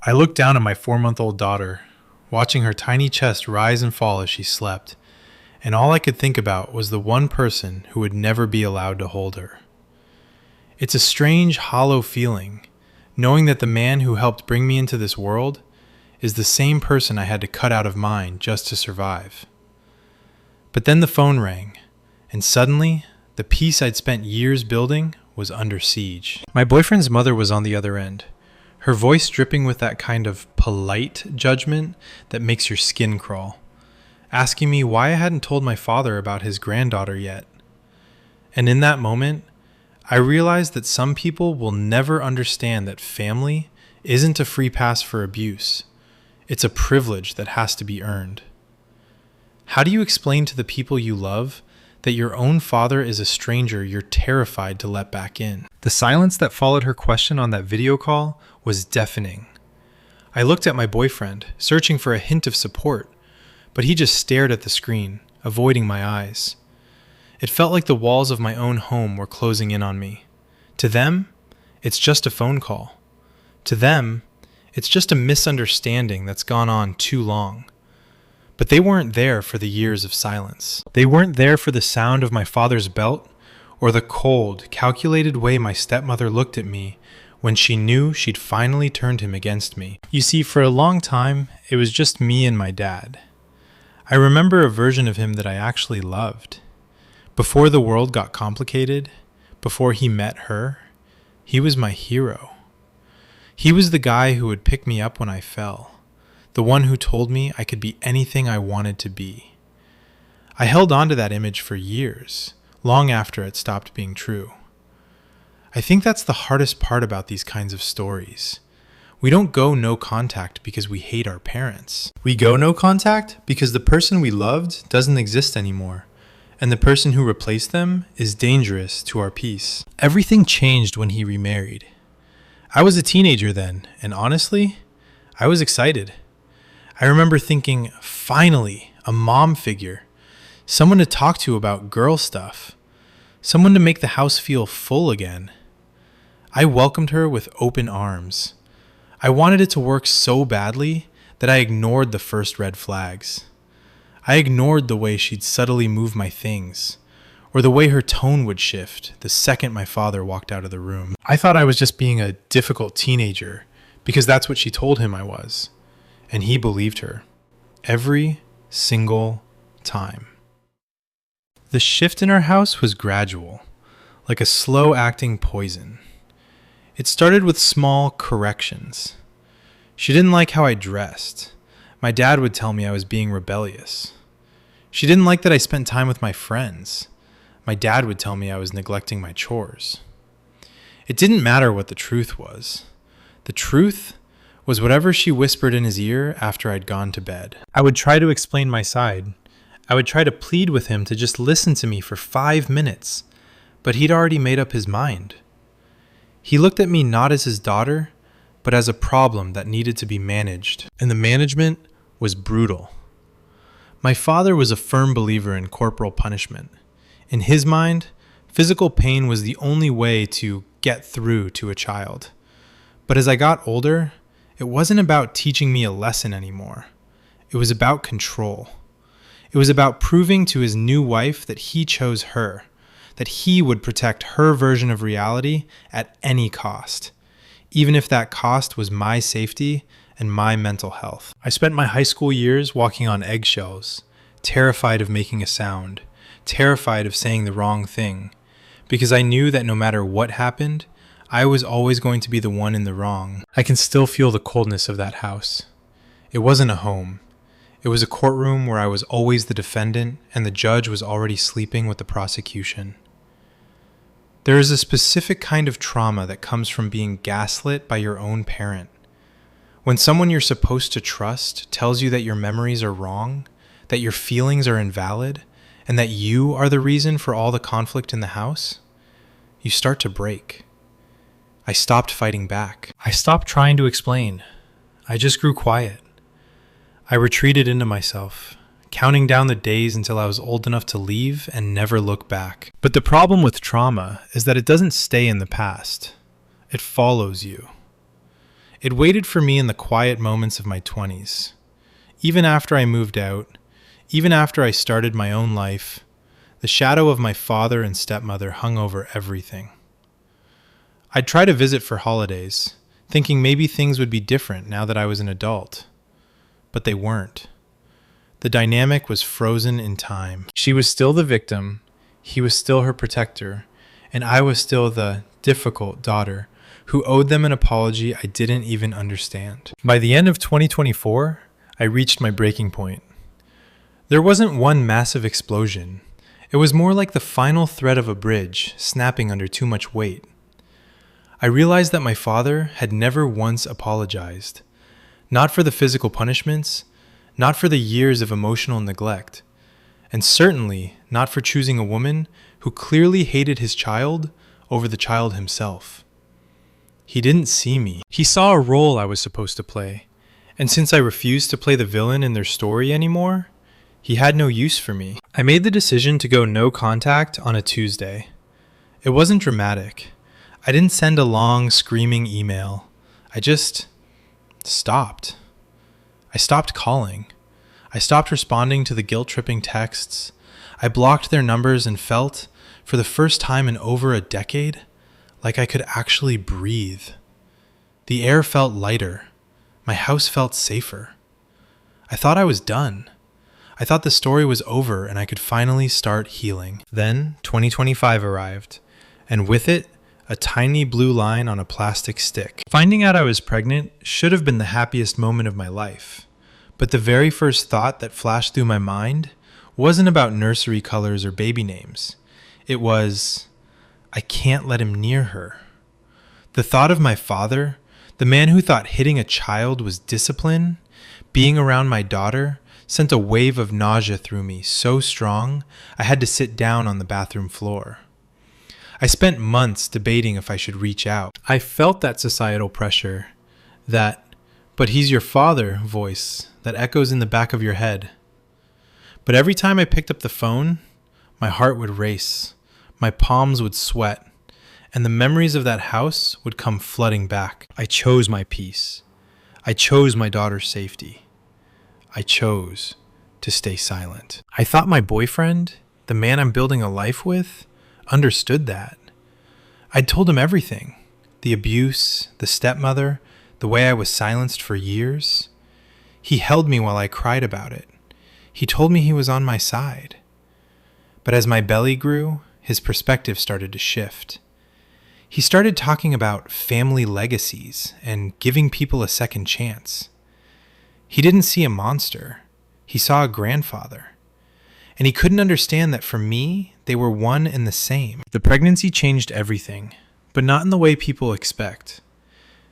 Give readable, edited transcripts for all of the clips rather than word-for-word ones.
I looked down at my 4-month-old daughter, watching her tiny chest rise and fall as she slept, and all I could think about was the one person who would never be allowed to hold her. It's a strange, hollow feeling, knowing that the man who helped bring me into this world is the same person I had to cut out of mine just to survive. But then the phone rang, and suddenly, the peace I'd spent years building was under siege. My boyfriend's mother was on the other end, her voice dripping with that kind of polite judgment that makes your skin crawl, asking me why I hadn't told my father about his granddaughter yet. And in that moment, I realized that some people will never understand that family isn't a free pass for abuse. It's a privilege that has to be earned. How do you explain to the people you love that your own father is a stranger you're terrified to let back in? The silence that followed her question on that video call was deafening. I looked at my boyfriend, searching for a hint of support, but he just stared at the screen, avoiding my eyes. It felt like the walls of my own home were closing in on me. To them, it's just a phone call. To them, it's just a misunderstanding that's gone on too long. But they weren't there for the years of silence. They weren't there for the sound of my father's belt or the cold, calculated way my stepmother looked at me when she knew she'd finally turned him against me. You see, for a long time, it was just me and my dad. I remember a version of him that I actually loved. Before the world got complicated, before he met her, he was my hero. He was the guy who would pick me up when I fell. The one who told me I could be anything I wanted to be. I held on to that image for years, long after it stopped being true. I think that's the hardest part about these kinds of stories. We don't go no contact because we hate our parents. We go no contact because the person we loved doesn't exist anymore, and the person who replaced them is dangerous to our peace. Everything changed when he remarried. I was a teenager then, and honestly, I was excited. I remember thinking, finally, a mom figure, someone to talk to about girl stuff, someone to make the house feel full again. I welcomed her with open arms. I wanted it to work so badly that I ignored the first red flags. I ignored the way she'd subtly move my things, or the way her tone would shift the second my father walked out of the room. I thought I was just being a difficult teenager because that's what she told him I was. And he believed her. Every single time. The shift in our house was gradual, like a slow-acting poison. It started with small corrections. She didn't like how I dressed. My dad would tell me I was being rebellious. She didn't like that I spent time with my friends. My dad would tell me I was neglecting my chores. It didn't matter what the truth was. The truth was whatever she whispered in his ear after I'd gone to bed. I would try to explain my side. I would try to plead with him to just listen to me for 5 minutes, but he'd already made up his mind. He looked at me not as his daughter, but as a problem that needed to be managed, and the management was brutal. My father was a firm believer in corporal punishment. In his mind, physical pain was the only way to get through to a child. But as I got older, it wasn't about teaching me a lesson anymore. It was about control. It was about proving to his new wife that he chose her, that he would protect her version of reality at any cost, even if that cost was my safety and my mental health. I spent my high school years walking on eggshells, terrified of making a sound, terrified of saying the wrong thing, because I knew that no matter what happened, I was always going to be the one in the wrong. I can still feel the coldness of that house. It wasn't a home. It was a courtroom where I was always the defendant and the judge was already sleeping with the prosecution. There is a specific kind of trauma that comes from being gaslit by your own parent. When someone you're supposed to trust tells you that your memories are wrong, that your feelings are invalid, and that you are the reason for all the conflict in the house, you start to break. I stopped fighting back. I stopped trying to explain. I just grew quiet. I retreated into myself, counting down the days until I was old enough to leave and never look back. But the problem with trauma is that it doesn't stay in the past. It follows you. It waited for me in the quiet moments of my 20s. Even after I moved out, even after I started my own life, the shadow of my father and stepmother hung over everything. I'd try to visit for holidays, thinking maybe things would be different now that I was an adult. But they weren't. The dynamic was frozen in time. She was still the victim, he was still her protector, and I was still the difficult daughter who owed them an apology I didn't even understand. By the end of 2024, I reached my breaking point. There wasn't one massive explosion. It was more like the final thread of a bridge snapping under too much weight. I realized that my father had never once apologized. Not for the physical punishments, not for the years of emotional neglect, and certainly not for choosing a woman who clearly hated his child over the child himself. He didn't see me. He saw a role I was supposed to play, and since I refused to play the villain in their story anymore, he had no use for me. I made the decision to go no contact on a Tuesday. It wasn't dramatic. I didn't send a long, screaming email. I just stopped. I stopped calling. I stopped responding to the guilt-tripping texts. I blocked their numbers and felt, for the first time in over a decade, like I could actually breathe. The air felt lighter. My house felt safer. I thought I was done. I thought the story was over and I could finally start healing. Then 2025 arrived, and with it, a tiny blue line on a plastic stick. Finding out I was pregnant should have been the happiest moment of my life, but the very first thought that flashed through my mind wasn't about nursery colors or baby names. It was, I can't let him near her. The thought of my father, the man who thought hitting a child was discipline, being around my daughter, sent a wave of nausea through me so strong I had to sit down on the bathroom floor. I spent months debating if I should reach out. I felt that societal pressure, that, but he's your father voice that echoes in the back of your head. But every time I picked up the phone, my heart would race, my palms would sweat, and the memories of that house would come flooding back. I chose my peace. I chose my daughter's safety. I chose to stay silent. I thought my boyfriend, the man I'm building a life with, understood that. I'd told him everything. The abuse, the stepmother, the way I was silenced for years. He held me while I cried about it. He told me he was on my side. But as my belly grew, his perspective started to shift. He started talking about family legacies and giving people a second chance. He didn't see a monster. He saw a grandfather. And he couldn't understand that for me, they were one and the same. The pregnancy changed everything, but not in the way people expect.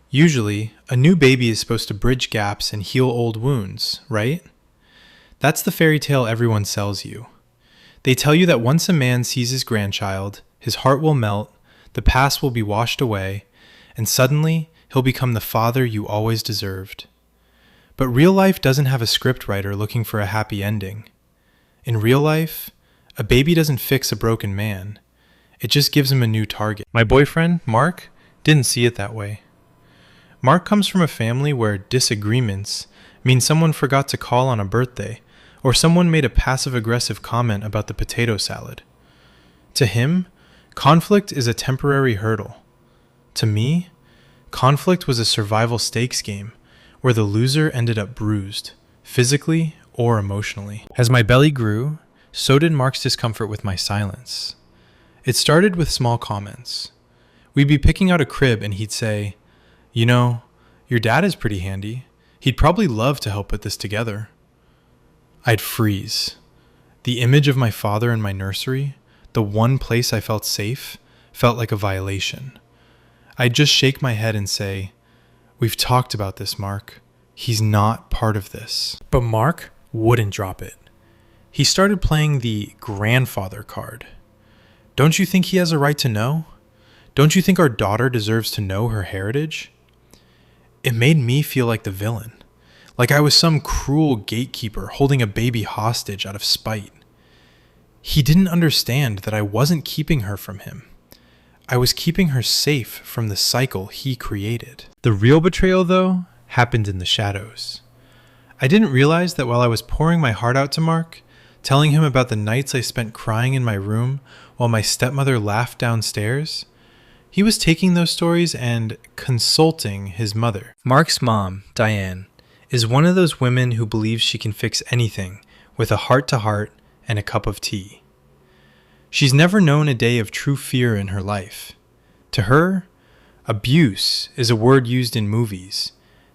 Usually, a new baby is supposed to bridge gaps and heal old wounds, right? That's the fairy tale everyone sells you. They tell you that once a man sees his grandchild, his heart will melt, the past will be washed away, and suddenly he'll become the father you always deserved. But real life doesn't have a scriptwriter looking for a happy ending. In real life, a baby doesn't fix a broken man. It just gives him a new target. My boyfriend, Mark, didn't see it that way. Mark comes from a family where disagreements mean someone forgot to call on a birthday, or someone made a passive-aggressive comment about the potato salad. To him, conflict is a temporary hurdle. To me, conflict was a survival stakes game where the loser ended up bruised, physically or emotionally. As my belly grew, so did Mark's discomfort with my silence. It started with small comments. We'd be picking out a crib and he'd say, "You know, your dad is pretty handy. He'd probably love to help put this together." I'd freeze. The image of my father in my nursery, the one place I felt safe, felt like a violation. I'd just shake my head and say, "We've talked about this, Mark. He's not part of this." But Mark wouldn't drop it. He started playing the grandfather card. Don't you think he has a right to know? Don't you think our daughter deserves to know her heritage? It made me feel like the villain, like I was some cruel gatekeeper holding a baby hostage out of spite. He didn't understand that I wasn't keeping her from him. I was keeping her safe from the cycle he created. The real betrayal, though, happened in the shadows. I didn't realize that while I was pouring my heart out to Mark, telling him about the nights I spent crying in my room while my stepmother laughed downstairs, he was taking those stories and consulting his mother. Mark's mom, Diane, is one of those women who believes she can fix anything with a heart-to-heart and a cup of tea. She's never known a day of true fear in her life. To her, abuse is a word used in movies,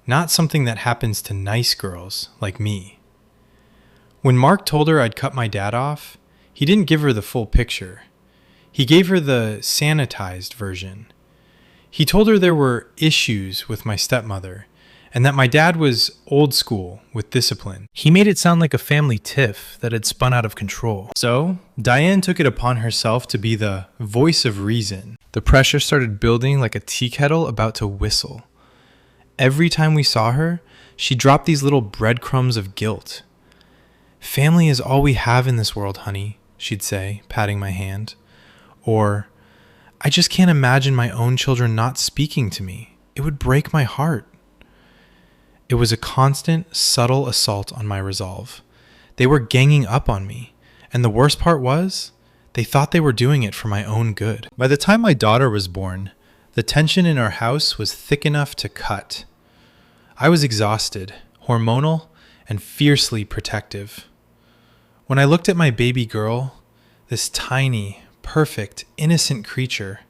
not something that happens to nice girls like me. When Mark told her I'd cut my dad off, he didn't give her the full picture. He gave her the sanitized version. He told her there were issues with my stepmother, and that my dad was old school with discipline. He made it sound like a family tiff that had spun out of control. So, Diane took it upon herself to be the voice of reason. The pressure started building like a tea kettle about to whistle. Every time we saw her, she dropped these little breadcrumbs of guilt. "Family is all we have in this world, honey," she'd say, patting my hand. Or, "I just can't imagine my own children not speaking to me. It would break my heart." It was a constant, subtle assault on my resolve. They were ganging up on me, and the worst part was, they thought they were doing it for my own good. By the time my daughter was born, the tension in our house was thick enough to cut. I was exhausted, hormonal, and fiercely protective. When I looked at my baby girl, this tiny, perfect, innocent creature,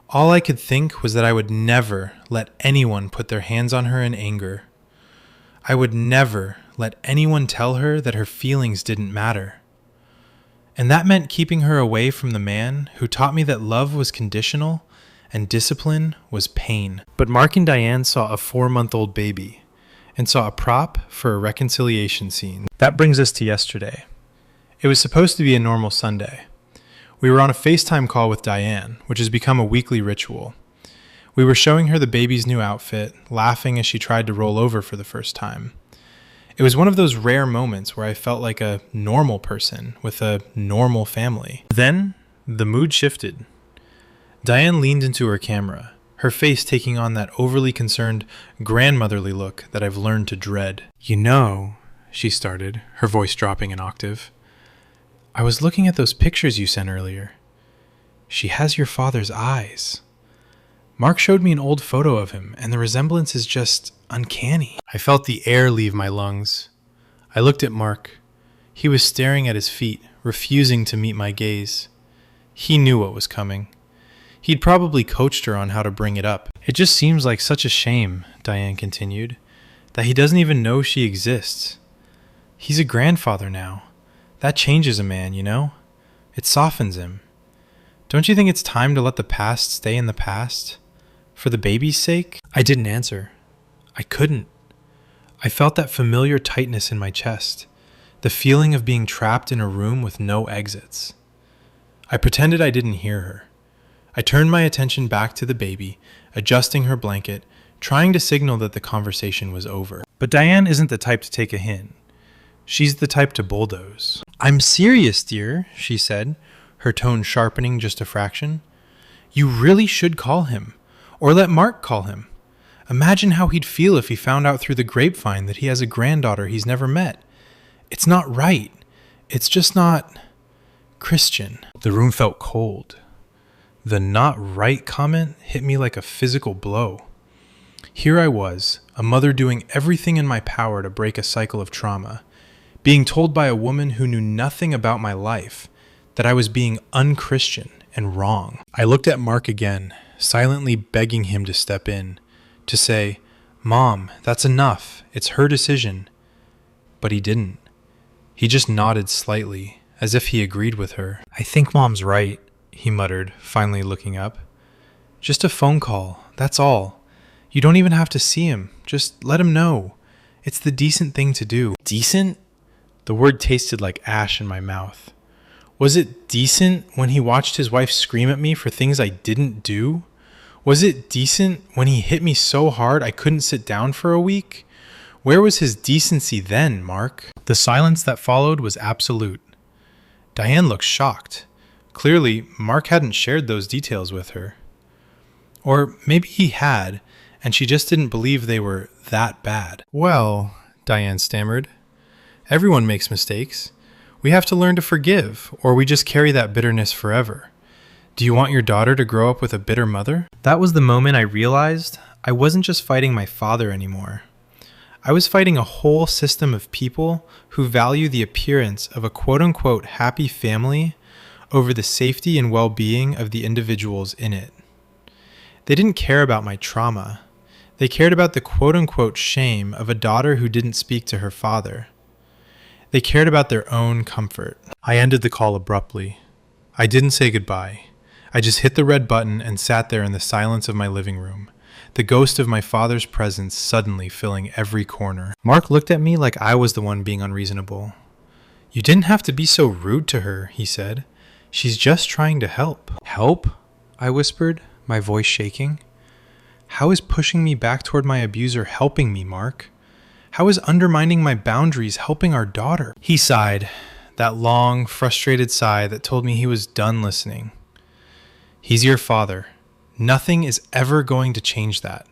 all I could think was that I would never let anyone put their hands on her in anger. I would never let anyone tell her that her feelings didn't matter. And that meant keeping her away from the man who taught me that love was conditional and discipline was pain. But Mark and Diane saw a 4-month-old baby and saw a prop for a reconciliation scene. That brings us to yesterday. It was supposed to be a normal Sunday. We were on a FaceTime call with Diane, which has become a weekly ritual. We were showing her the baby's new outfit, laughing as she tried to roll over for the first time. It was one of those rare moments where I felt like a normal person with a normal family. Then, the mood shifted. Diane leaned into her camera, her face taking on that overly concerned, grandmotherly look that I've learned to dread. "You know," she started, her voice dropping an octave, "I was looking at those pictures you sent earlier. She has your father's eyes. Mark showed me an old photo of him, and the resemblance is just uncanny." I felt the air leave my lungs. I looked at Mark. He was staring at his feet, refusing to meet my gaze. He knew what was coming. He'd probably coached her on how to bring it up. "It just seems like such a shame," Diane continued, "that he doesn't even know she exists. He's a grandfather now. That changes a man, you know? It softens him. Don't you think it's time to let the past stay in the past? For the baby's sake?" I didn't answer. I couldn't. I felt that familiar tightness in my chest, the feeling of being trapped in a room with no exits. I pretended I didn't hear her. I turned my attention back to the baby, adjusting her blanket, trying to signal that the conversation was over. But Diane isn't the type to take a hint. She's the type to bulldoze. "I'm serious, dear," she said, her tone sharpening just a fraction. "You really should call him, or let Mark call him. Imagine how he'd feel if he found out through the grapevine that he has a granddaughter he's never met. It's not right. It's just not Christian." The room felt cold. The "not right" comment hit me like a physical blow. Here I was, a mother doing everything in my power to break a cycle of trauma, being told by a woman who knew nothing about my life that I was being unchristian and wrong. I looked at Mark again, silently begging him to step in, to say, "Mom, that's enough. It's her decision." But he didn't. He just nodded slightly, as if he agreed with her. "I think Mom's right," he muttered, finally looking up. "Just a phone call, that's all. You don't even have to see him. Just let him know. It's the decent thing to do." Decent? The word tasted like ash in my mouth. Was it decent when he watched his wife scream at me for things I didn't do? Was it decent when he hit me so hard I couldn't sit down for a week? Where was his decency then, Mark? The silence that followed was absolute. Diane looked shocked, Clearly, Mark hadn't shared those details with her. Or maybe he had, and she just didn't believe they were that bad. Well, Diane stammered, everyone makes mistakes. We have to learn to forgive, or we just carry that bitterness forever. Do you want your daughter to grow up with a bitter mother? That was the moment I realized I wasn't just fighting my father anymore. I was fighting a whole system of people who value the appearance of a quote-unquote happy family over the safety and well-being of the individuals in it. They didn't care about my trauma. They cared about the quote-unquote shame of a daughter who didn't speak to her father. They cared about their own comfort. I ended the call abruptly. I didn't say goodbye. I just hit the red button and sat there in the silence of my living room, the ghost of my father's presence suddenly filling every corner. Mark looked at me like I was the one being unreasonable. You didn't have to be so rude to her, he said. She's just trying to help. Help? I whispered, my voice shaking. How is pushing me back toward my abuser helping me, Mark? How is undermining my boundaries helping our daughter? He sighed, that long, frustrated sigh that told me he was done listening. He's your father. Nothing is ever going to change that.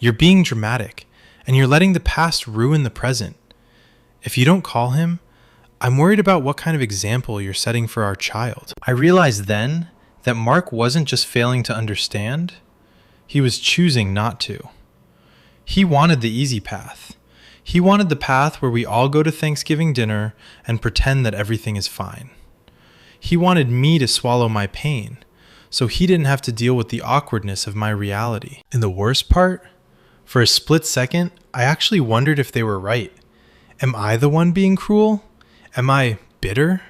You're being dramatic, and you're letting the past ruin the present. If you don't call him, I'm worried about what kind of example you're setting for our child. I realized then that Mark wasn't just failing to understand, he was choosing not to. He wanted the easy path. He wanted the path where we all go to Thanksgiving dinner and pretend that everything is fine. He wanted me to swallow my pain, so he didn't have to deal with the awkwardness of my reality. And the worst part? For a split second, I actually wondered if they were right. Am I the one being cruel? Am I bitter?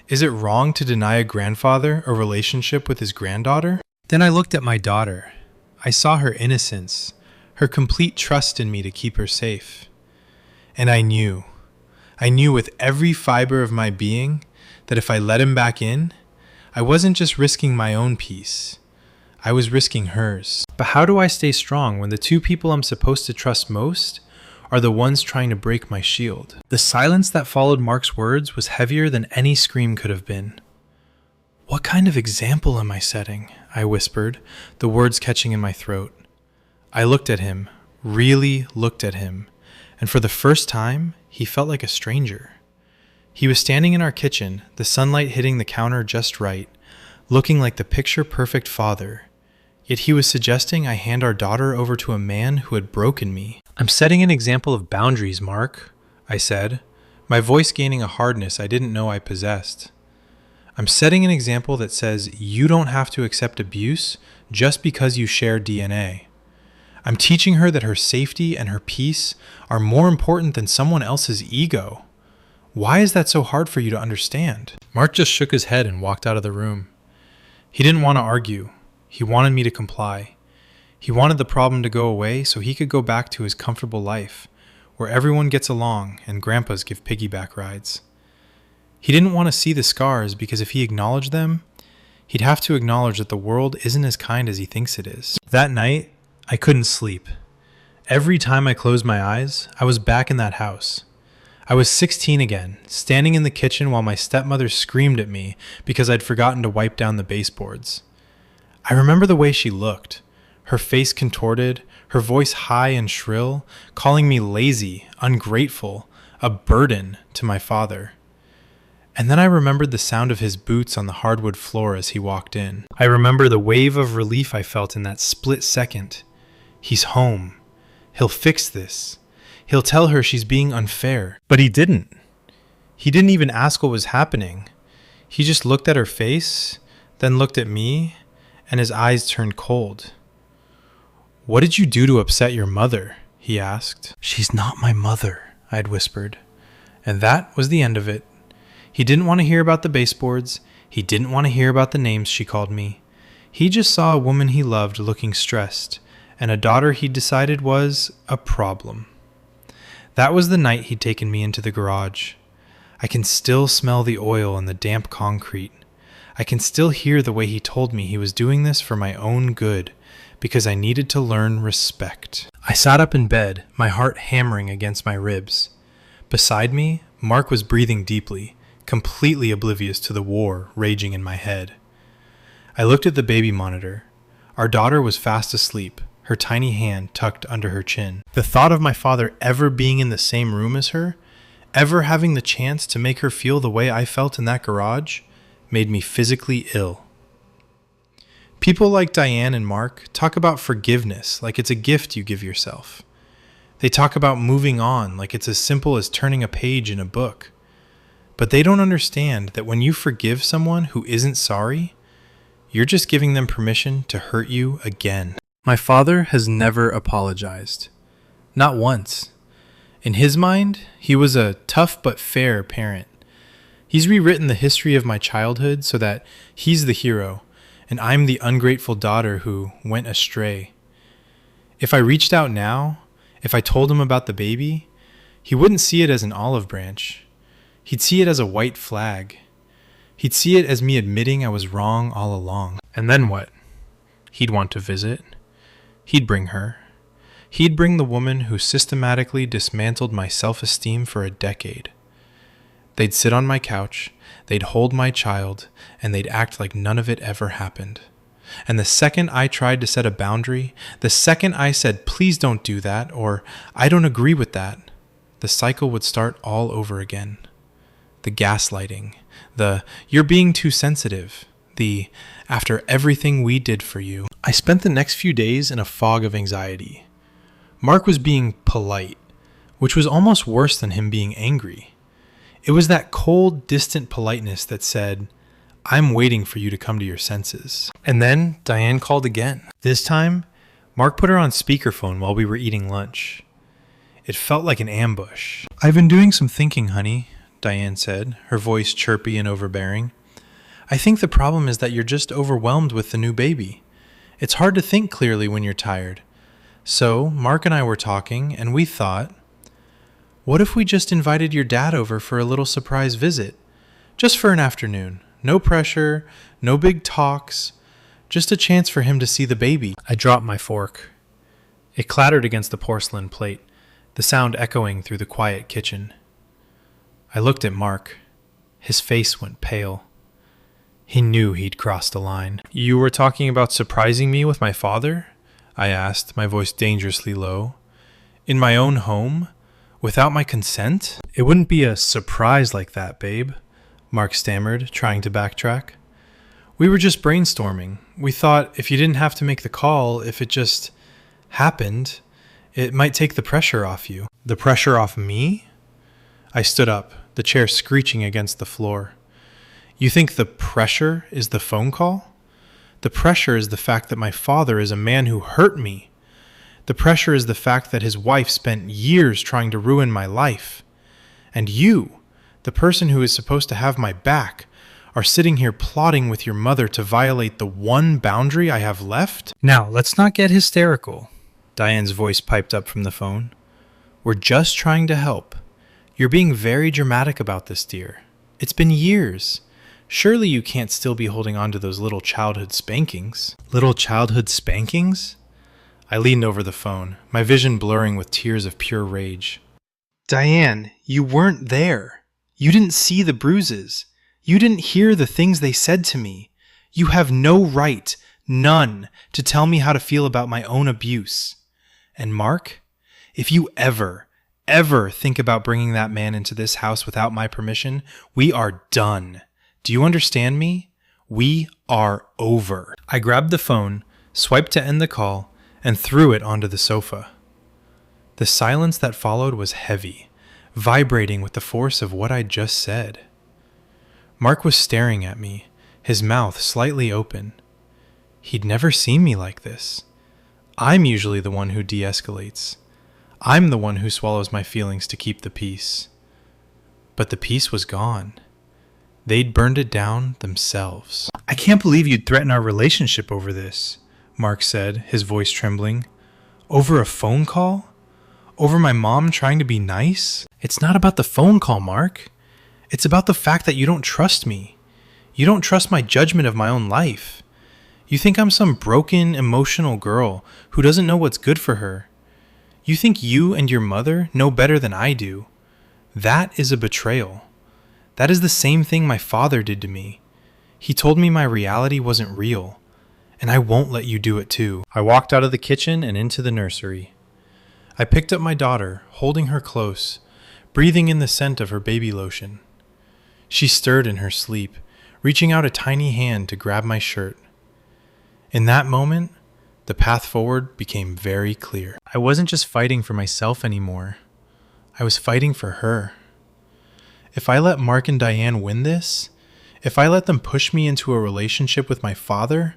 Is it wrong to deny a grandfather a relationship with his granddaughter? Then I looked at my daughter. I saw her innocence, her complete trust in me to keep her safe. And I knew with every fiber of my being that if I let him back in, I wasn't just risking my own peace. I was risking hers. But how do I stay strong when the two people I'm supposed to trust most are the ones trying to break my shield? The silence that followed Mark's words was heavier than any scream could have been. What kind of example am I setting? I whispered, the words catching in my throat. I looked at him, really looked at him, and for the first time, he felt like a stranger. He was standing in our kitchen, the sunlight hitting the counter just right, looking like the picture-perfect father. Yet he was suggesting I hand our daughter over to a man who had broken me. I'm setting an example of boundaries, Mark, I said, my voice gaining a hardness I didn't know I possessed. I'm setting an example that says you don't have to accept abuse just because you share DNA. I'm teaching her that her safety and her peace are more important than someone else's ego. Why is that so hard for you to understand? Mark just shook his head and walked out of the room. He didn't want to argue. He wanted me to comply. He wanted the problem to go away so he could go back to his comfortable life, where everyone gets along and grandpas give piggyback rides. He didn't want to see the scars because if he acknowledged them, he'd have to acknowledge that the world isn't as kind as he thinks it is. That night, I couldn't sleep. Every time I closed my eyes, I was back in that house. I was 16 again, standing in the kitchen while my stepmother screamed at me because I'd forgotten to wipe down the baseboards. I remember the way she looked, her face contorted, her voice high and shrill, calling me lazy, ungrateful, a burden to my father. And then I remembered the sound of his boots on the hardwood floor as he walked in. I remember the wave of relief I felt in that split second. He's home. He'll fix this. He'll tell her she's being unfair. But he didn't. He didn't even ask what was happening. He just looked at her face, then looked at me, and his eyes turned cold. "What did you do to upset your mother?" he asked. "She's not my mother," I'd whispered. And that was the end of it. He didn't want to hear about the baseboards. He didn't want to hear about the names she called me. He just saw a woman he loved looking stressed, and a daughter he decided was a problem. That was the night he'd taken me into the garage. I can still smell the oil and the damp concrete. I can still hear the way he told me he was doing this for my own good, because I needed to learn respect. I sat up in bed, my heart hammering against my ribs. Beside me, Mark was breathing deeply, completely oblivious to the war raging in my head. I looked at the baby monitor. Our daughter was fast asleep, her tiny hand tucked under her chin. The thought of my father ever being in the same room as her, ever having the chance to make her feel the way I felt in that garage, made me physically ill. People like Diane and Mark talk about forgiveness like it's a gift you give yourself. They talk about moving on like it's as simple as turning a page in a book. But they don't understand that when you forgive someone who isn't sorry, you're just giving them permission to hurt you again. My father has never apologized. Not once. In his mind, he was a tough but fair parent. He's rewritten the history of my childhood so that he's the hero, and I'm the ungrateful daughter who went astray. If I reached out now, if I told him about the baby, he wouldn't see it as an olive branch. He'd see it as a white flag. He'd see it as me admitting I was wrong all along. And then what? He'd want to visit. He'd bring her. He'd bring the woman who systematically dismantled my self-esteem for a decade. They'd sit on my couch, they'd hold my child, and they'd act like none of it ever happened. And the second I tried to set a boundary, the second I said, please don't do that, or I don't agree with that, the cycle would start all over again. The gaslighting, the you're being too sensitive, the after everything we did for you. I spent the next few days in a fog of anxiety. Mark was being polite, which was almost worse than him being angry. It was that cold, distant politeness that said, I'm waiting for you to come to your senses. And then Diane called again. This time, Mark put her on speakerphone while we were eating lunch. It felt like an ambush. I've been doing some thinking, honey, Diane said, her voice chirpy and overbearing. I think the problem is that you're just overwhelmed with the new baby. It's hard to think clearly when you're tired. So, Mark and I were talking, and we thought, what if we just invited your dad over for a little surprise visit? Just for an afternoon. No pressure, no big talks, just a chance for him to see the baby. I dropped my fork. It clattered against the porcelain plate, the sound echoing through the quiet kitchen. I looked at Mark. His face went pale. He knew he'd crossed a line. You were talking about surprising me with my father? I asked, my voice dangerously low. In my own home? Without my consent? It wouldn't be a surprise like that, babe, Mark stammered, trying to backtrack. We were just brainstorming. We thought if you didn't have to make the call, if it just happened, it might take the pressure off you. The pressure off me? I stood up, the chair screeching against the floor. You think the pressure is the phone call? The pressure is the fact that my father is a man who hurt me. The pressure is the fact that his wife spent years trying to ruin my life. And you, the person who is supposed to have my back, are sitting here plotting with your mother to violate the one boundary I have left? Now, let's not get hysterical, Diane's voice piped up from the phone. We're just trying to help. You're being very dramatic about this, dear. It's been years. Surely you can't still be holding on to those little childhood spankings. Little childhood spankings? I leaned over the phone, my vision blurring with tears of pure rage. Diane, you weren't there. You didn't see the bruises. You didn't hear the things they said to me. You have no right, none, to tell me how to feel about my own abuse. And Mark, if you ever think about bringing that man into this house without my permission, we are done. Do you understand me? We are over. I grabbed the phone, swiped to end the call, and threw it onto the sofa. The silence that followed was heavy, vibrating with the force of what I'd just said. Mark was staring at me, his mouth slightly open. He'd never seen me like this. I'm usually the one who de-escalates. I'm the one who swallows my feelings to keep the peace. But the peace was gone. They'd burned it down themselves. I can't believe you'd threaten our relationship over this, Mark said, his voice trembling. Over a phone call? Over my mom trying to be nice? It's not about the phone call, Mark. It's about the fact that you don't trust me. You don't trust my judgment of my own life. You think I'm some broken, emotional girl who doesn't know what's good for her. You think you and your mother know better than I do. That is a betrayal. That is the same thing my father did to me. He told me my reality wasn't real, and I won't let you do it too. I walked out of the kitchen and into the nursery. I picked up my daughter, holding her close, breathing in the scent of her baby lotion. She stirred in her sleep, reaching out a tiny hand to grab my shirt. In that moment, the path forward became very clear. I wasn't just fighting for myself anymore. I was fighting for her. If I let Mark and Diane win this, if I let them push me into a relationship with my father,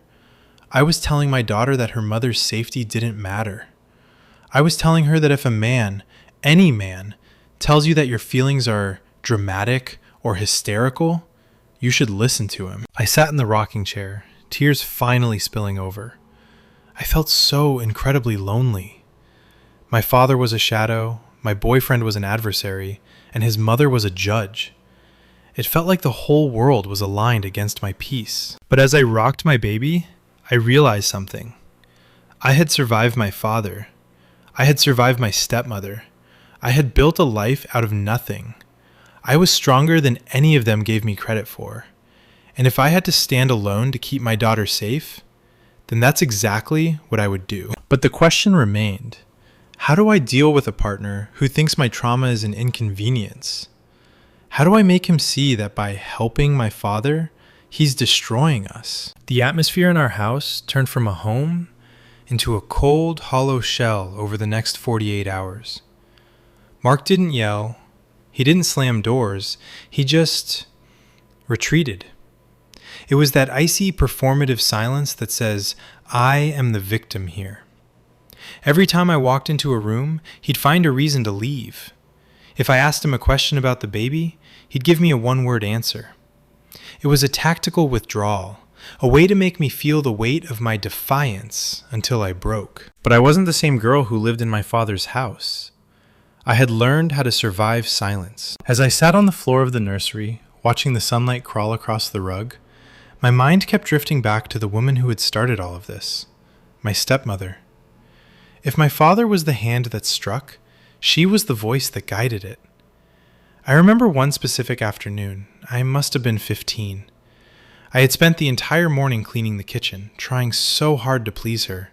I was telling my daughter that her mother's safety didn't matter. I was telling her that if a man, any man, tells you that your feelings are dramatic or hysterical, you should listen to him. I sat in the rocking chair, tears finally spilling over. I felt so incredibly lonely. My father was a shadow, my boyfriend was an adversary, and his mother was a judge. It felt like the whole world was aligned against my peace. But as I rocked my baby, I realized something. I had survived my father. I had survived my stepmother. I had built a life out of nothing. I was stronger than any of them gave me credit for. And if I had to stand alone to keep my daughter safe, then that's exactly what I would do. But the question remained, how do I deal with a partner who thinks my trauma is an inconvenience? How do I make him see that by helping my father, he's destroying us? The atmosphere in our house turned from a home into a cold, hollow shell over the next 48 hours. Mark didn't yell. He didn't slam doors. He just retreated. It was that icy, performative silence that says, I am the victim here. Every time I walked into a room, he'd find a reason to leave. If I asked him a question about the baby, he'd give me a one-word answer. It was a tactical withdrawal, a way to make me feel the weight of my defiance until I broke. But I wasn't the same girl who lived in my father's house. I had learned how to survive silence. As I sat on the floor of the nursery, watching the sunlight crawl across the rug, my mind kept drifting back to the woman who had started all of this, my stepmother. If my father was the hand that struck, she was the voice that guided it. I remember one specific afternoon. I must have been 15. I had spent the entire morning cleaning the kitchen, trying so hard to please her.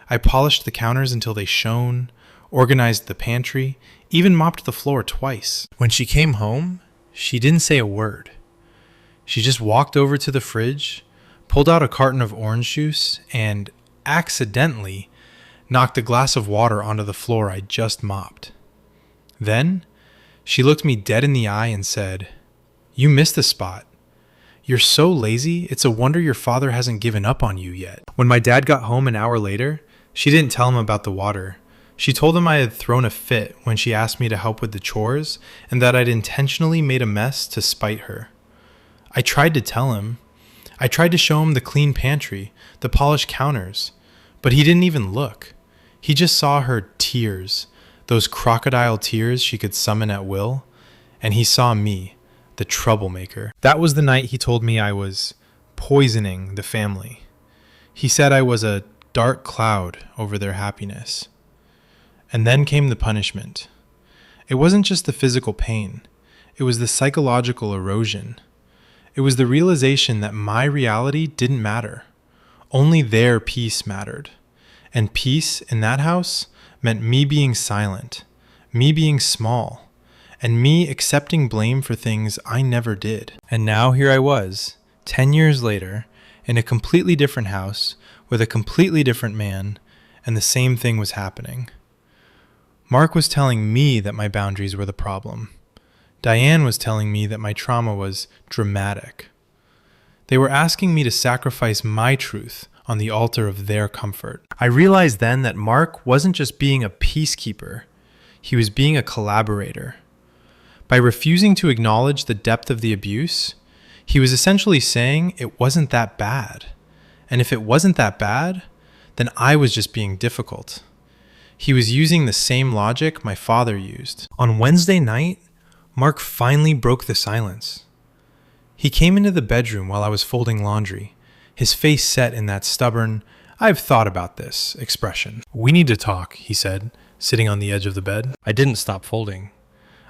I polished the counters until they shone, organized the pantry, even mopped the floor twice. When she came home, she didn't say a word. She just walked over to the fridge, pulled out a carton of orange juice, and accidentally knocked a glass of water onto the floor I just mopped. Then, she looked me dead in the eye and said, "You missed the spot. You're so lazy, it's a wonder your father hasn't given up on you yet." When my dad got home an hour later, she didn't tell him about the water. She told him I had thrown a fit when she asked me to help with the chores and that I'd intentionally made a mess to spite her. I tried to tell him. I tried to show him the clean pantry, the polished counters, but he didn't even look. He just saw her tears, those crocodile tears she could summon at will, and he saw me, the troublemaker. That was the night he told me I was poisoning the family. He said I was a dark cloud over their happiness. And then came the punishment. It wasn't just the physical pain. It was the psychological erosion. It was the realization that my reality didn't matter. Only their peace mattered. And peace in that house meant me being silent, me being small, and me accepting blame for things I never did. And now here I was, 10 years later, in a completely different house, with a completely different man, and the same thing was happening. Mark was telling me that my boundaries were the problem. Diane was telling me that my trauma was dramatic. They were asking me to sacrifice my truth on the altar of their comfort. I realized then that Mark wasn't just being a peacekeeper, he was being a collaborator. By refusing to acknowledge the depth of the abuse, he was essentially saying it wasn't that bad. And if it wasn't that bad, then I was just being difficult. He was using the same logic my father used. On Wednesday night, Mark finally broke the silence. He came into the bedroom while I was folding laundry, his face set in that stubborn, "I've thought about this" expression. "We need to talk," he said, sitting on the edge of the bed. I didn't stop folding.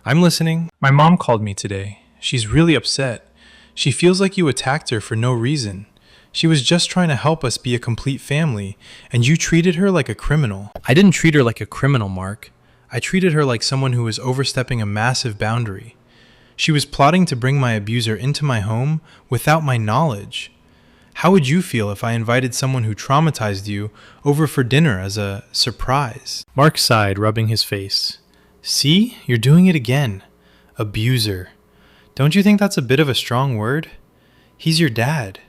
"I'm listening." My mom called me today, She's really upset. She feels like you attacked her for no reason. She was just trying to help us be a complete family, and you treated her like a criminal." "I didn't treat her like a criminal, Mark. I treated her like someone who was overstepping a massive boundary. She was plotting to bring my abuser into my home without my knowledge. How would you feel if I invited someone who traumatized you over for dinner as a surprise?" Mark sighed, rubbing his face. "See, you're doing it again. Abuser. Don't you think that's a bit of a strong word? He's your dad.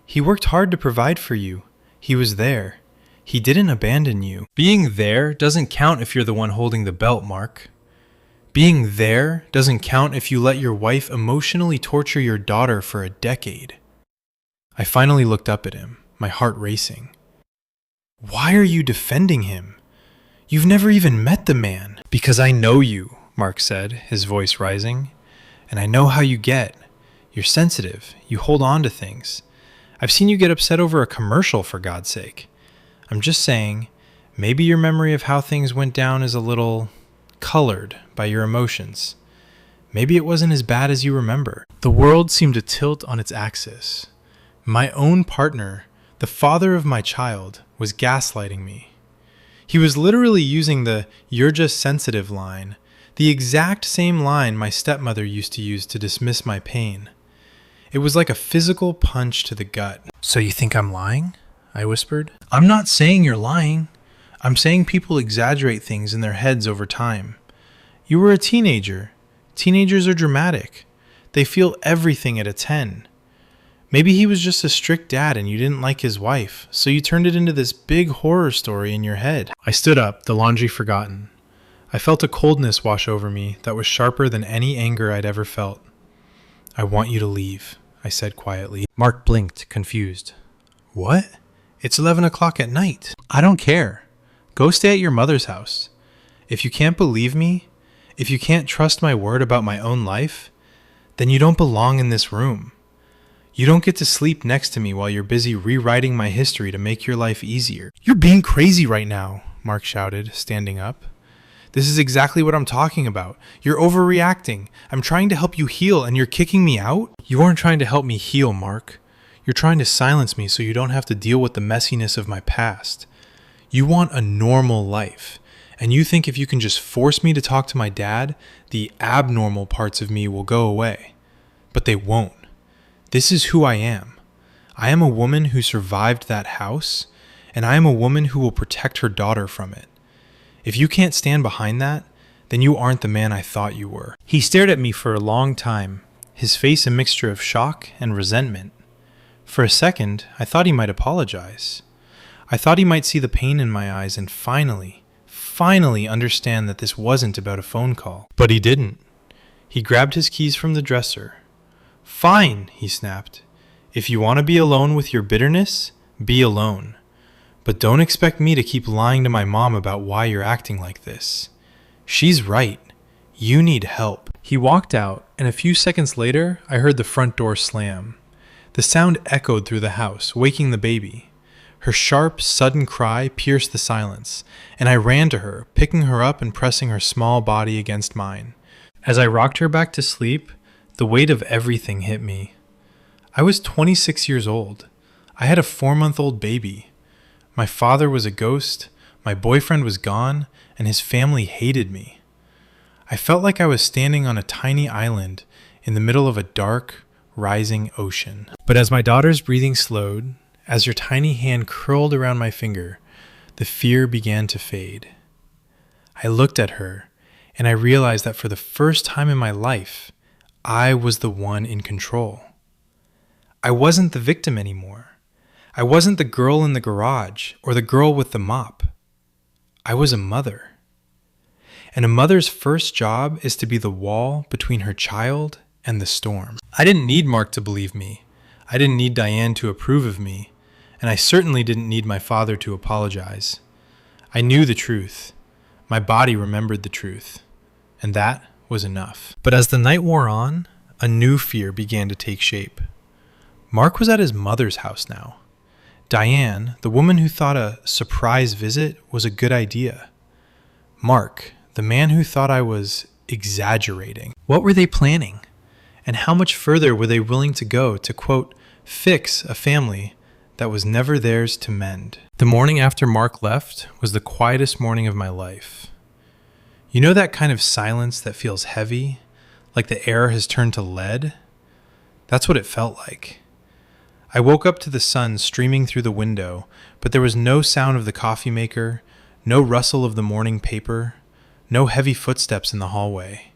He worked hard to provide for you. He was there. He didn't abandon you." "Being there doesn't count if you're the one holding the belt, Mark. Being there doesn't count if you let your wife emotionally torture your daughter for a decade." I finally looked up at him, my heart racing. "Why are you defending him? You've never even met the man." "Because I know you," Mark said, his voice rising. "And I know how you get. You're sensitive. You hold on to things. I've seen you get upset over a commercial, for God's sake. I'm just saying, maybe your memory of how things went down is a little colored by your emotions. Maybe it wasn't as bad as you remember." The world seemed to tilt on its axis. My own partner, the father of my child, was gaslighting me. He was literally using the "you're just sensitive" line, the exact same line my stepmother used to use to dismiss my pain. It was like a physical punch to the gut. "So you think I'm lying?" I whispered. "I'm not saying you're lying. I'm saying people exaggerate things in their heads over time. You were a teenager. Teenagers are dramatic. They feel everything at a 10. Maybe he was just a strict dad and you didn't like his wife, so you turned it into this big horror story in your head." I stood up, the laundry forgotten. I felt a coldness wash over me that was sharper than any anger I'd ever felt. "I want you to leave," I said quietly. Mark blinked, confused. "What? It's 11 o'clock at night." "I don't care. Go stay at your mother's house. If you can't believe me, if you can't trust my word about my own life, then you don't belong in this room. You don't get to sleep next to me while you're busy rewriting my history to make your life easier." "You're being crazy right now," Mark shouted, standing up. "This is exactly what I'm talking about. You're overreacting. I'm trying to help you heal and you're kicking me out?" "You aren't trying to help me heal, Mark. You're trying to silence me so you don't have to deal with the messiness of my past. You want a normal life, and you think if you can just force me to talk to my dad, the abnormal parts of me will go away. But they won't. This is who I am. I am a woman who survived that house, and I am a woman who will protect her daughter from it. If you can't stand behind that, then you aren't the man I thought you were." He stared at me for a long time, his face a mixture of shock and resentment. For a second, I thought he might apologize. I thought he might see the pain in my eyes and finally understand that this wasn't about a phone call. But he didn't. He grabbed his keys from the dresser. "Fine," he snapped. "If you want to be alone with your bitterness, be alone. But don't expect me to keep lying to my mom about why you're acting like this. She's right. You need help." He walked out, and a few seconds later, I heard the front door slam. The sound echoed through the house, waking the baby. Her sharp, sudden cry pierced the silence, and I ran to her, picking her up and pressing her small body against mine. As I rocked her back to sleep, the weight of everything hit me. I was 26 years old. I had a 4-month-old baby. My father was a ghost, my boyfriend was gone, and his family hated me. I felt like I was standing on a tiny island in the middle of a dark, rising ocean. But as my daughter's breathing slowed, as her tiny hand curled around my finger, the fear began to fade. I looked at her, and I realized that for the first time in my life, I was the one in control. I wasn't the victim anymore. I wasn't the girl in the garage or the girl with the mop. I was a mother. And a mother's first job is to be the wall between her child and the storm. I didn't need Mark to believe me. I didn't need Diane to approve of me. And I certainly didn't need my father to apologize. I knew the truth. My body remembered the truth. And that was enough. But as the night wore on, a new fear began to take shape. Mark was at his mother's house now. Diane, the woman who thought a surprise visit was a good idea. Mark, the man who thought I was exaggerating. What were they planning? And how much further were they willing to go to, quote, fix a family that was never theirs to mend? The morning after Mark left was the quietest morning of my life. You know that kind of silence that feels heavy, like the air has turned to lead? That's what it felt like. I woke up to the sun streaming through the window, but there was no sound of the coffee maker, no rustle of the morning paper, no heavy footsteps in the hallway.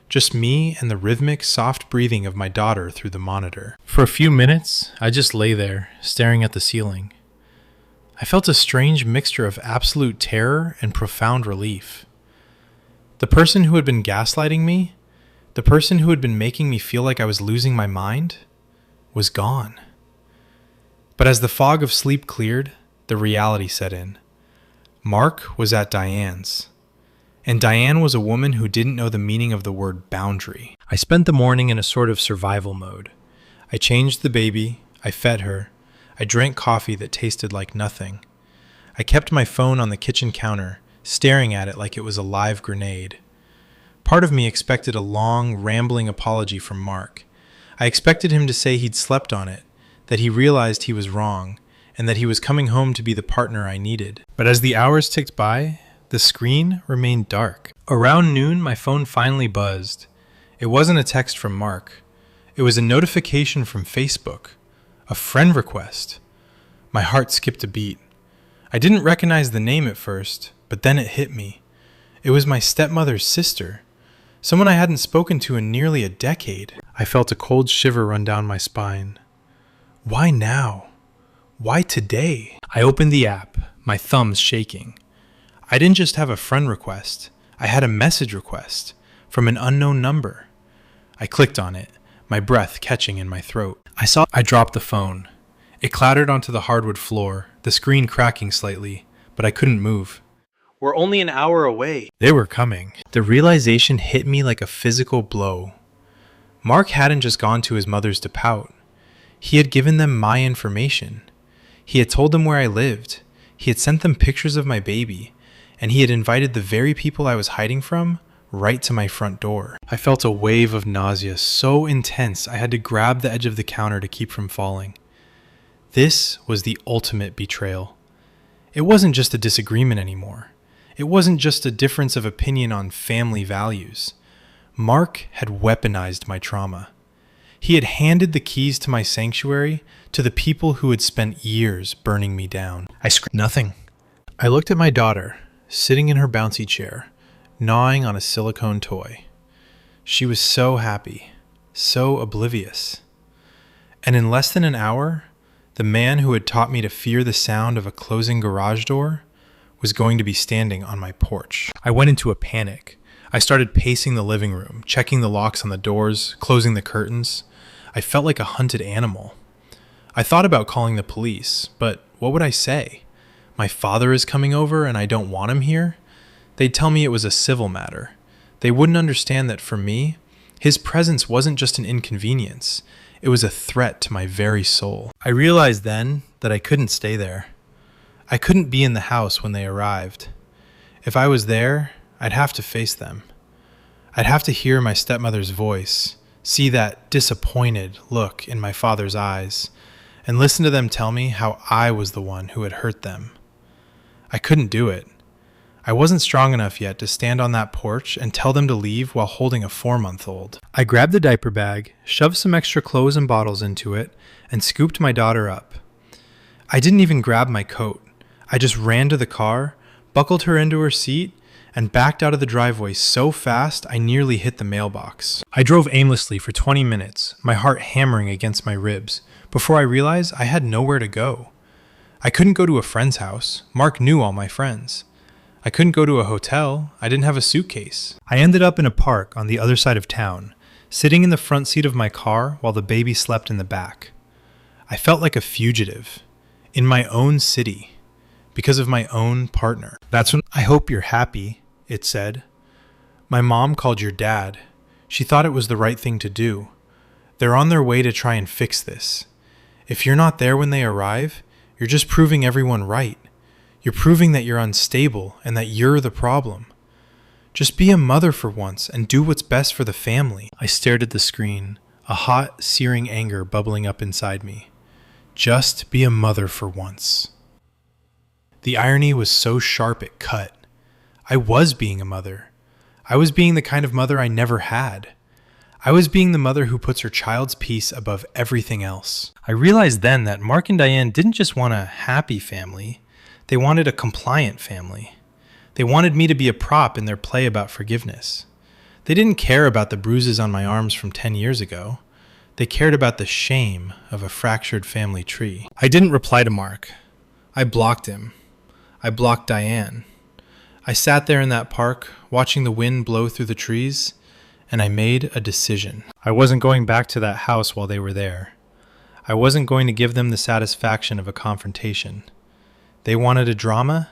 Just me and the rhythmic, soft breathing of my daughter through the monitor. For a few minutes, I just lay there, staring at the ceiling. I felt a strange mixture of absolute terror and profound relief. The person who had been gaslighting me, the person who had been making me feel like I was losing my mind, was gone. But as the fog of sleep cleared, the reality set in. Mark was at Diane's. And Diane was a woman who didn't know the meaning of the word boundary. I spent the morning in a sort of survival mode. I changed the baby, I fed her, I drank coffee that tasted like nothing. I kept my phone on the kitchen counter, staring at it like it was a live grenade. Part of me expected a long, rambling apology from Mark. I expected him to say he'd slept on it, that he realized he was wrong, and that he was coming home to be the partner I needed. But as the hours ticked by, the screen remained dark. Around noon, my phone finally buzzed. It wasn't a text from Mark. It was a notification from Facebook. A friend request. My heart skipped a beat. I didn't recognize the name at first, but then it hit me. It was my stepmother's sister. Someone I hadn't spoken to in nearly a decade. I felt a cold shiver run down my spine. Why now? Why today? I opened the app, my thumbs shaking. I didn't just have a friend request, I had a message request from an unknown number. I clicked on it, my breath catching in my throat. I dropped the phone. It clattered onto the hardwood floor, the screen cracking slightly, but I couldn't move. We're only an hour away. They were coming. The realization hit me like a physical blow. Mark hadn't just gone to his mother's to pout. He had given them my information. He had told them where I lived. He had sent them pictures of my baby. And he had invited the very people I was hiding from right to my front door. I felt a wave of nausea so intense I had to grab the edge of the counter to keep from falling. This was the ultimate betrayal. It wasn't just a disagreement anymore. It wasn't just a difference of opinion on family values. Mark had weaponized my trauma. He had handed the keys to my sanctuary to the people who had spent years burning me down. I screamed nothing. I looked at my daughter, sitting in her bouncy chair, gnawing on a silicone toy. She was so happy, so oblivious. And in less than an hour, the man who had taught me to fear the sound of a closing garage door was going to be standing on my porch. I went into a panic. I started pacing the living room, checking the locks on the doors, closing the curtains. I felt like a hunted animal. I thought about calling the police, but what would I say? My father is coming over and I don't want him here? They'd tell me it was a civil matter. They wouldn't understand that for me, his presence wasn't just an inconvenience. It was a threat to my very soul. I realized then that I couldn't stay there. I couldn't be in the house when they arrived. If I was there, I'd have to face them. I'd have to hear my stepmother's voice, see that disappointed look in my father's eyes, and listen to them tell me how I was the one who had hurt them. I couldn't do it. I wasn't strong enough yet to stand on that porch and tell them to leave while holding a 4-month-old. I grabbed the diaper bag, shoved some extra clothes and bottles into it, and scooped my daughter up. I didn't even grab my coat. I just ran to the car, buckled her into her seat, and backed out of the driveway so fast I nearly hit the mailbox. I drove aimlessly for 20 minutes, my heart hammering against my ribs, before I realized I had nowhere to go. I couldn't go to a friend's house. Mark knew all my friends. I couldn't go to a hotel. I didn't have a suitcase. I ended up in a park on the other side of town, sitting in the front seat of my car while the baby slept in the back. I felt like a fugitive, in my own city, because of my own partner. That's when I hope you're happy, it said. My mom called your dad. She thought it was the right thing to do. They're on their way to try and fix this. If you're not there when they arrive, you're just proving everyone right. You're proving that you're unstable and that you're the problem. Just be a mother for once and do what's best for the family. I stared at the screen, a hot, searing anger bubbling up inside me. Just be a mother for once. The irony was so sharp it cut. I was being a mother. I was being the kind of mother I never had. I was being the mother who puts her child's peace above everything else. I realized then that Mark and Diane didn't just want a happy family. They wanted a compliant family. They wanted me to be a prop in their play about forgiveness. They didn't care about the bruises on my arms from 10 years ago. They cared about the shame of a fractured family tree. I didn't reply to Mark. I blocked him. I blocked Diane. I sat there in that park, watching the wind blow through the trees, and I made a decision. I wasn't going back to that house while they were there. I wasn't going to give them the satisfaction of a confrontation. They wanted a drama?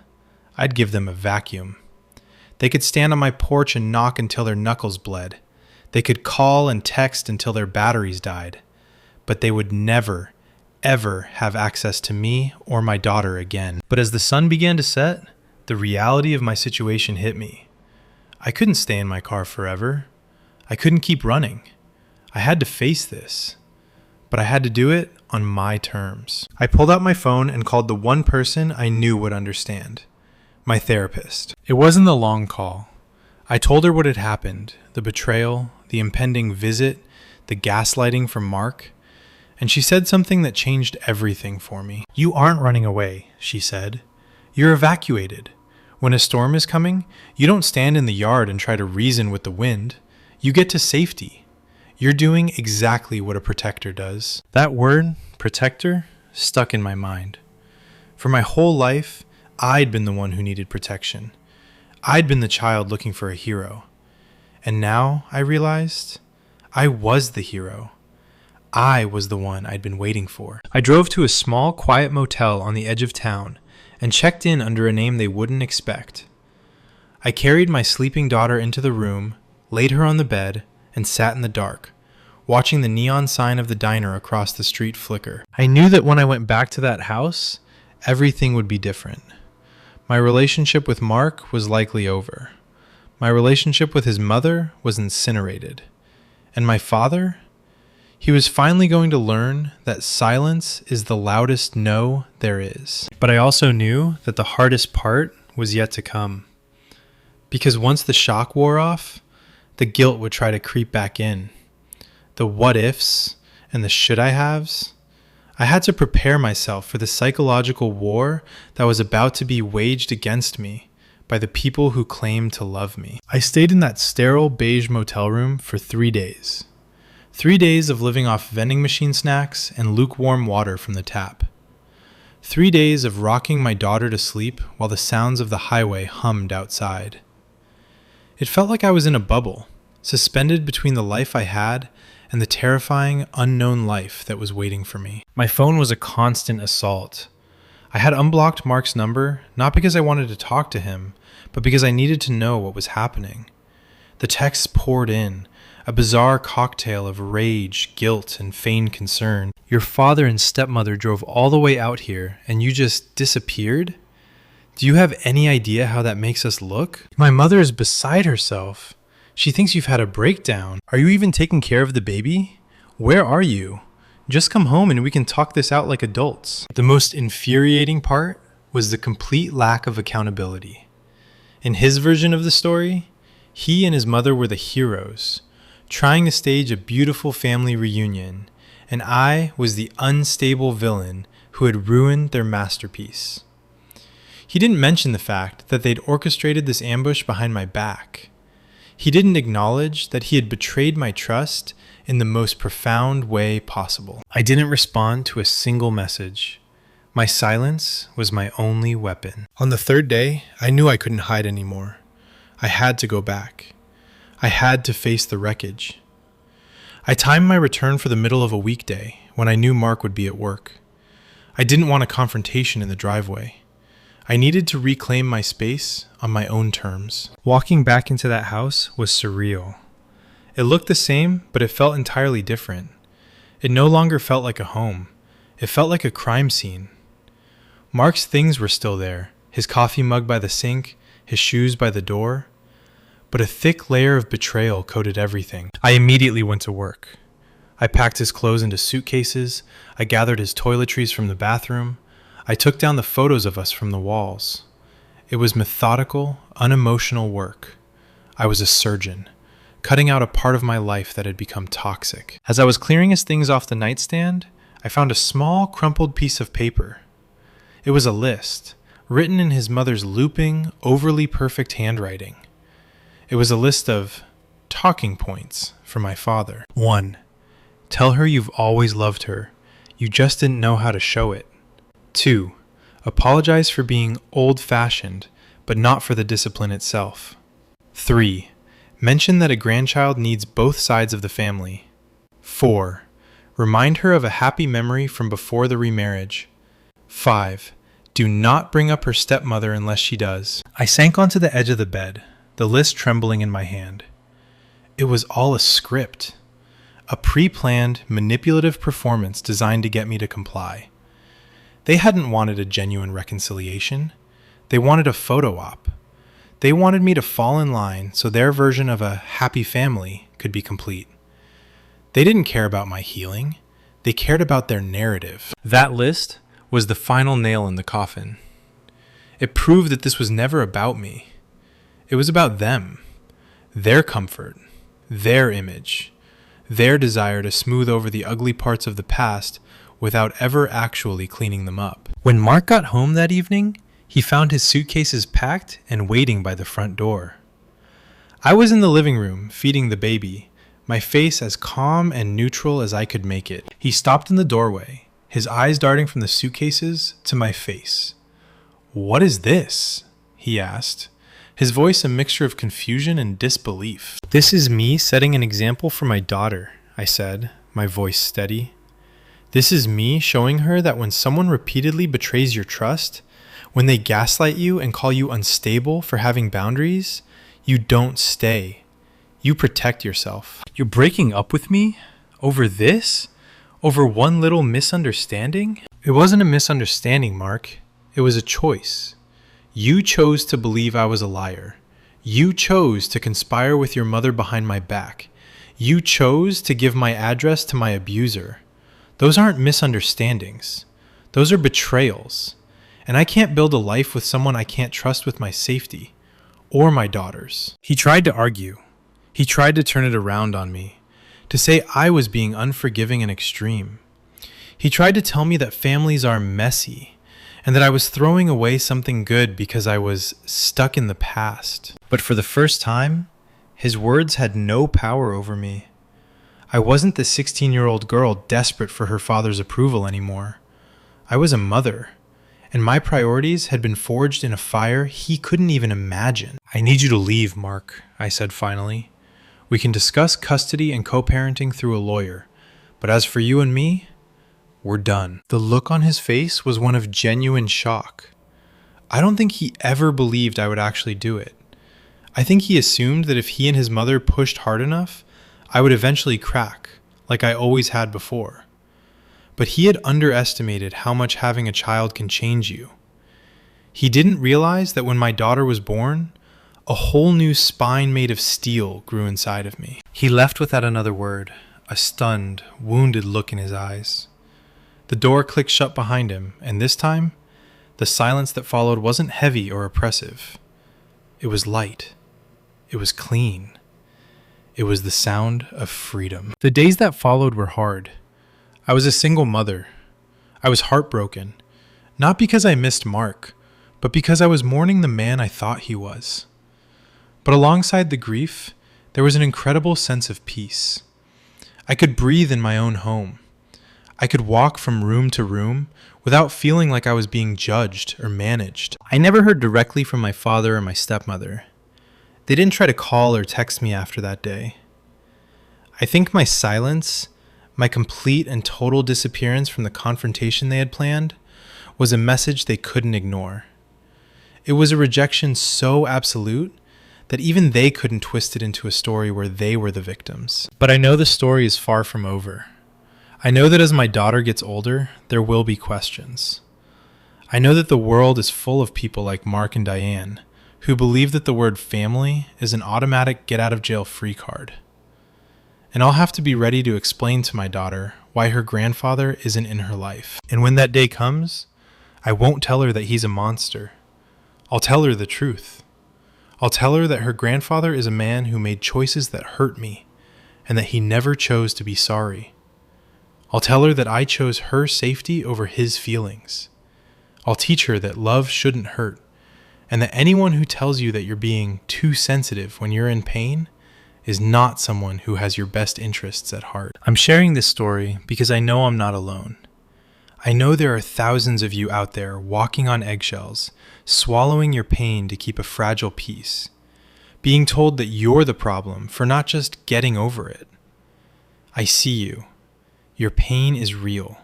I'd give them a vacuum. They could stand on my porch and knock until their knuckles bled. They could call and text until their batteries died. But they would never, ever have access to me or my daughter again. But as the sun began to set, the reality of my situation hit me. I couldn't stay in my car forever. I couldn't keep running. I had to face this. But I had to do it on my terms. I pulled out my phone and called the one person I knew would understand. My therapist. It wasn't the long call. I told her what had happened, the betrayal, the impending visit, the gaslighting from Mark, and she said something that changed everything for me. You aren't running away, she said. You're evacuated. When a storm is coming, you don't stand in the yard and try to reason with the wind. You get to safety. You're doing exactly what a protector does. That word, protector, stuck in my mind. For my whole life, I'd been the one who needed protection. I'd been the child looking for a hero. And now, I realized, I was the hero. I was the one I'd been waiting for. I drove to a small, quiet motel on the edge of town and checked in under a name they wouldn't expect. I carried my sleeping daughter into the room, laid her on the bed, and sat in the dark, watching the neon sign of the diner across the street flicker. I knew that when I went back to that house, everything would be different. My relationship with Mark was likely over. My relationship with his mother was incinerated. And my father? He was finally going to learn that silence is the loudest no there is. But I also knew that the hardest part was yet to come. Because once the shock wore off, the guilt would try to creep back in. The what ifs and the should I haves. I had to prepare myself for the psychological war that was about to be waged against me by the people who claimed to love me. I stayed in that sterile beige motel room for 3 days. 3 days of living off vending machine snacks and lukewarm water from the tap. 3 days of rocking my daughter to sleep while the sounds of the highway hummed outside. It felt like I was in a bubble, suspended between the life I had and the terrifying, unknown life that was waiting for me. My phone was a constant assault. I had unblocked Mark's number, not because I wanted to talk to him, but because I needed to know what was happening. The texts poured in, a bizarre cocktail of rage, guilt, and feigned concern. Your father and stepmother drove all the way out here, and you just disappeared? Do you have any idea how that makes us look? My mother is beside herself. She thinks you've had a breakdown. Are you even taking care of the baby? Where are you? Just come home and we can talk this out like adults. The most infuriating part was the complete lack of accountability. In his version of the story, he and his mother were the heroes, trying to stage a beautiful family reunion, and I was the unstable villain who had ruined their masterpiece. He didn't mention the fact that they'd orchestrated this ambush behind my back. He didn't acknowledge that he had betrayed my trust in the most profound way possible. I didn't respond to a single message. My silence was my only weapon. On the third day, I knew I couldn't hide anymore. I had to go back. I had to face the wreckage. I timed my return for the middle of a weekday when I knew Mark would be at work. I didn't want a confrontation in the driveway. I needed to reclaim my space on my own terms. Walking back into that house was surreal. It looked the same, but it felt entirely different. It no longer felt like a home. It felt like a crime scene. Mark's things were still there, his coffee mug by the sink, his shoes by the door. But a thick layer of betrayal coated everything. I immediately went to work. I packed his clothes into suitcases. I gathered his toiletries from the bathroom. I took down the photos of us from the walls. It was methodical, unemotional work. I was a surgeon, cutting out a part of my life that had become toxic. As I was clearing his things off the nightstand, I found a small, crumpled piece of paper. It was a list, written in his mother's looping, overly perfect handwriting. It was a list of talking points for my father. 1. Tell her you've always loved her. You just didn't know how to show it. 2. Apologize for being old-fashioned, but not for the discipline itself. 3. Mention that a grandchild needs both sides of the family. 4. Remind her of a happy memory from before the remarriage. 5. Do not bring up her stepmother unless she does. I sank onto the edge of the bed, the list trembling in my hand. It was all a script. A pre-planned, manipulative performance designed to get me to comply. They hadn't wanted a genuine reconciliation. They wanted a photo op. They wanted me to fall in line so their version of a happy family could be complete. They didn't care about my healing. They cared about their narrative. That list was the final nail in the coffin. It proved that this was never about me. It was about them, their comfort, their image, their desire to smooth over the ugly parts of the past without ever actually cleaning them up. When Mark got home that evening, he found his suitcases packed and waiting by the front door. I was in the living room, feeding the baby, my face as calm and neutral as I could make it. He stopped in the doorway, his eyes darting from the suitcases to my face. "What is this?" he asked, his voice a mixture of confusion and disbelief. "This is me setting an example for my daughter," I said, my voice steady. "This is me showing her that when someone repeatedly betrays your trust, when they gaslight you and call you unstable for having boundaries, you don't stay. You protect yourself. You're breaking up with me? Over this? Over one little misunderstanding?" "It wasn't a misunderstanding, Mark. It was a choice. You chose to believe I was a liar. You chose to conspire with your mother behind my back. You chose to give my address to my abuser. Those aren't misunderstandings. Those are betrayals. And I can't build a life with someone I can't trust with my safety, or my daughter's." He tried to argue. He tried to turn it around on me, to say I was being unforgiving and extreme. He tried to tell me that families are messy, and that I was throwing away something good because I was stuck in the past. But for the first time, his words had no power over me. I wasn't the 16-year-old girl desperate for her father's approval anymore. I was a mother, and my priorities had been forged in a fire he couldn't even imagine. "I need you to leave, Mark," I said finally. "We can discuss custody and co-parenting through a lawyer, but as for you and me, we're done." The look on his face was one of genuine shock. I don't think he ever believed I would actually do it. I think he assumed that if he and his mother pushed hard enough, I would eventually crack, like I always had before. But he had underestimated how much having a child can change you. He didn't realize that when my daughter was born, a whole new spine made of steel grew inside of me. He left without another word, a stunned, wounded look in his eyes. The door clicked shut behind him, and this time, the silence that followed wasn't heavy or oppressive. It was light. It was clean. It was the sound of freedom. The days that followed were hard. I was a single mother. I was heartbroken, not because I missed Mark, but because I was mourning the man I thought he was. But alongside the grief, there was an incredible sense of peace. I could breathe in my own home. I could walk from room to room without feeling like I was being judged or managed. I never heard directly from my father or my stepmother. They didn't try to call or text me after that day. I think my silence, my complete and total disappearance from the confrontation they had planned, was a message they couldn't ignore. It was a rejection so absolute that even they couldn't twist it into a story where they were the victims. But I know the story is far from over. I know that as my daughter gets older, there will be questions. I know that the world is full of people like Mark and Diane, who believe that the word family is an automatic get-out-of-jail-free card. and I'll have to be ready to explain to my daughter why her grandfather isn't in her life. And when that day comes, I won't tell her that he's a monster. I'll tell her the truth. I'll tell her that her grandfather is a man who made choices that hurt me, and that he never chose to be sorry. I'll tell her that I chose her safety over his feelings. I'll teach her that love shouldn't hurt, and that anyone who tells you that you're being too sensitive when you're in pain is not someone who has your best interests at heart. I'm sharing this story because I know I'm not alone. I know there are thousands of you out there walking on eggshells, swallowing your pain to keep a fragile peace, being told that you're the problem for not just getting over it. I see you. Your pain is real.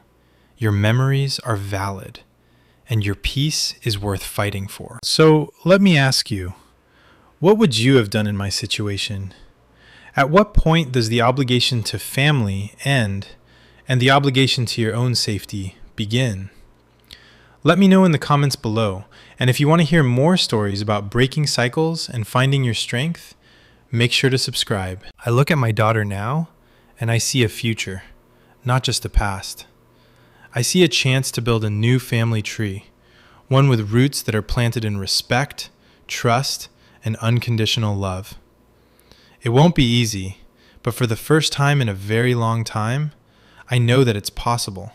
Your memories are valid. And your peace is worth fighting for. So let me ask you, what would you have done in my situation? At what point does the obligation to family end and the obligation to your own safety begin? Let me know in the comments below. And if you want to hear more stories about breaking cycles and finding your strength, make sure to subscribe. I look at my daughter now and I see a future, not just a past. I see a chance to build a new family tree, one with roots that are planted in respect, trust, and unconditional love. It won't be easy, but for the first time in a very long time, I know that it's possible.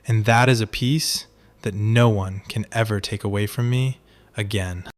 And that is a peace that no one can ever take away from me again.